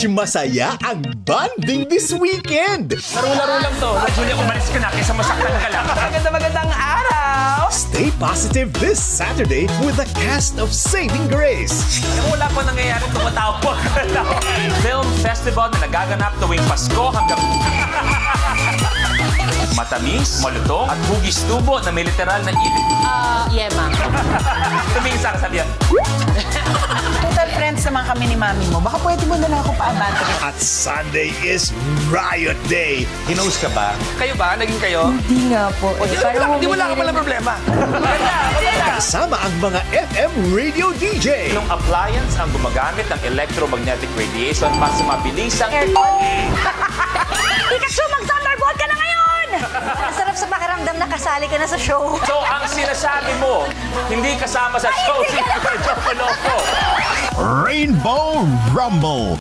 Masaya ang bonding this weekend! Laro-laro lang to. Julia, umalis ka na kaysa masaktan ka lang. Magandang araw! Stay positive this Saturday with the cast of Saving Grace. Alam mo, wala pa nangyayari, tumatawag. Film festival na nagaganap tuwing Pasko hanggang... Matamis, malutong, at hugis tubo na may literal na ilit. Yema. Tumingin sa kasabihan. Total friends naman kami ni mami mo. Baka pwede mo na lang ako paabante. At Sunday is Riot Day. Hinose ka ba? Kayo ba? Naging kayo? Hindi nga po. Di wala ka pala problema. Kasama ang mga FM radio DJ. Anong appliance ang gumagamit ng electromagnetic radiation para sa mabilisang... Pikachu, mag-thunderbolt ka na ngayon! Masarap sa pakiramdam na kasali ka na sa show. So, ang sinasabi mo, hindi kasama sa show si Joe Loco. Rainbow Rumble.